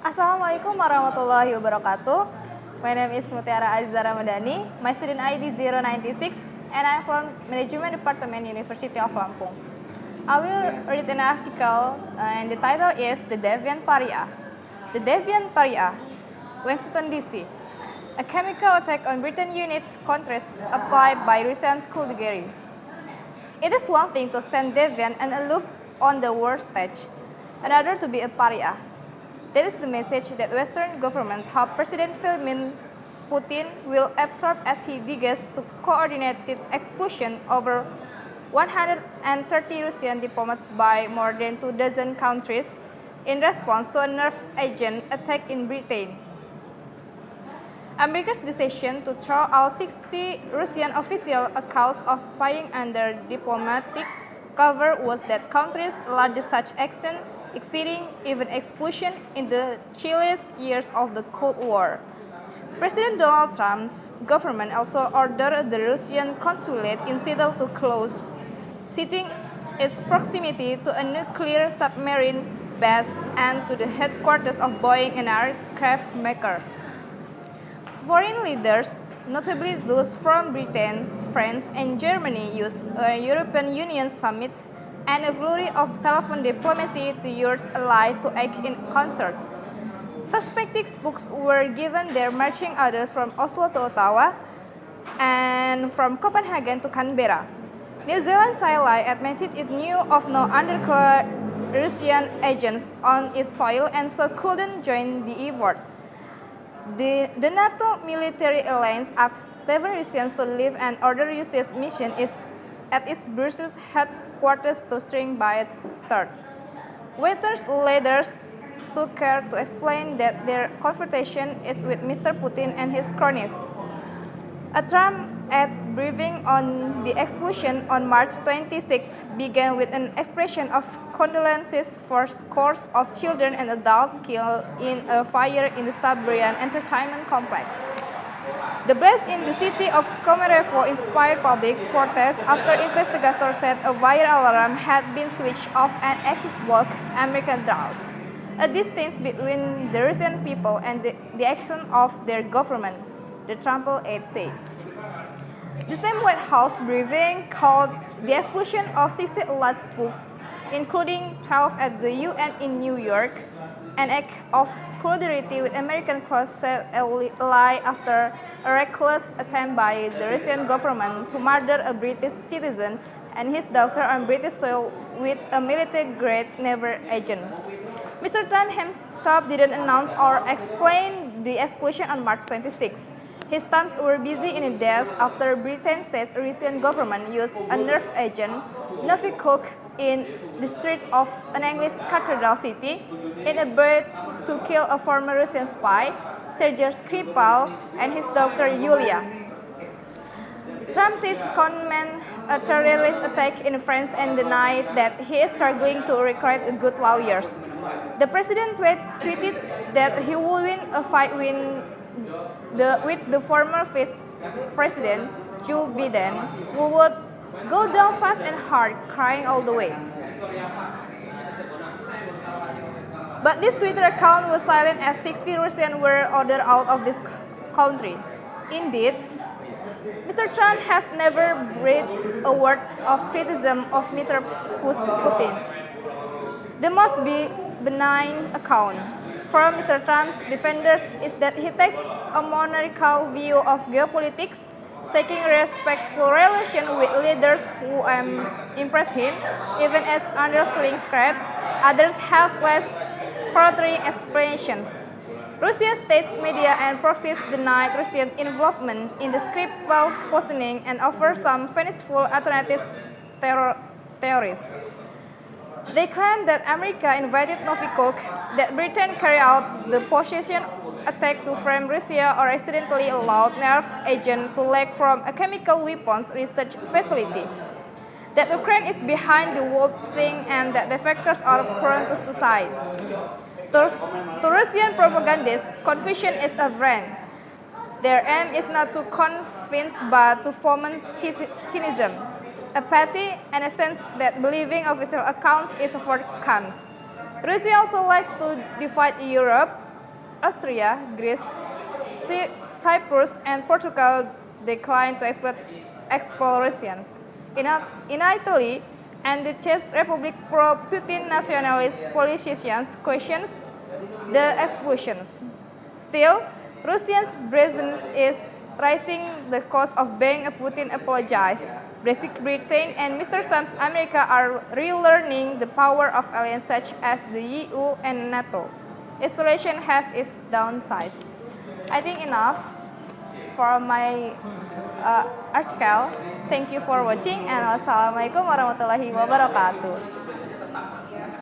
Assalamualaikum warahmatullahi wabarakatuh. My name is Mutiar Aziza Ramadhani. My student ID 096 and I am from Management Department, University of Lampung. I will read an article and the title is The Deviant Pariah. The Deviant Pariah, Washington DC. A chemical attack on Britain units contrast applied by Russian Skullduggery. It is one thing to stand deviant and aloof on the world stage, another to be a pariah. That is the message that Western governments hope President Vladimir Putin will absorb as he digs to coordinated expulsion over 130 Russian diplomats by more than 24 countries in response to a nerve agent attack in Britain. America's decision to throw out 60 Russian official accounts of spying under diplomatic cover was that country's largest such action, exceeding even expulsion in the chilliest years of the Cold War. President Donald Trump's government also ordered the Russian consulate in Seattle to close, citing its proximity to a nuclear submarine base and to the headquarters of Boeing, an aircraft maker. Foreign leaders, notably those from Britain, France, and Germany, used a European Union summit and a flurry of telephone diplomacy to urge allies to act in concert. Suspected spooks were given their marching orders from Oslo to Ottawa and from Copenhagen to Canberra. New Zealand silently admitted it knew of no undercover Russian agents on its soil and so couldn't join the effort. The NATO military alliance asked 7 Russians to leave and order US's mission is at its Brussels headquarters to shrink by a third. Waiters later took care to explain that their confrontation is with Mr. Putin and his cronies. A Trump aides briefing on the explosion on March 26 began with an expression of condolences for scores of children and adults killed in a fire in the Siberian entertainment complex. The blast in the city of Komarevo inspired public protest after investigators said a fire alarm had been switched off and access blocked American drones. A distance between the Russian people and the action of their government, the Trump aide said. The same White House briefing called the explosion of 60 alleged spooks, including 12 at the UN in New York, an act of solidarity with American cross-set ally after a reckless attempt by the Russian government to murder a British citizen and his daughter on British soil with a military-grade naval agent. Mr. Trump himself didn't announce or explain the explosion on March 26. His thumbs were busy in the days after Britain says the Russian government used a nerve agent, Novichok, in the streets of an English cathedral city in a bid to kill a former Russian spy, Sergei Skripal, and his daughter Yulia. Trump did condemn a terrorist attack in France and denied that he is struggling to recruit good lawyers. The president tweeted that he will win a fight with the former vice president, Joe Biden, who would go down fast and hard, crying all the way. But this Twitter account was silent as 60 Russians were ordered out of this country. Indeed, Mr. Trump has never breathed a word of criticism of Mr. Putin. The most benign account from Mr. Trump's defenders is that he takes a monarchical view of geopolitics, seeking respectful relations with leaders who impress him, even as underslings scrap. Others have less flattering explanations. Russian state media and proxies denied Russian involvement in the Skripal poisoning and offer some fanciful alternative theories. They claim that America invited Novichok, that Britain carried out the possession attack to frame Russia or accidentally allowed nerve agent to leak from a chemical weapons research facility, that Ukraine is behind the whole thing and that defectors are prone to suicide. To Russian propagandists, confusion is a brand. Their aim is not to convince but to foment cynicism, apathy, and a sense that believing official accounts is for comes. Russia also likes to divide Europe, Austria, Greece, Cyprus, and Portugal declined to expel Russians. In Italy and the Czech Republic, pro-Putin nationalist politicians questions the expulsions. Still, Russia's presence is raising the cost of being a Putin apologize. Brexit Britain and Mr. Trump's America are relearning the power of alliances such as the EU and NATO. Isolation has its downsides. I think enough for my article. Thank you for watching and wassalamualaikum warahmatullahi wabarakatuh.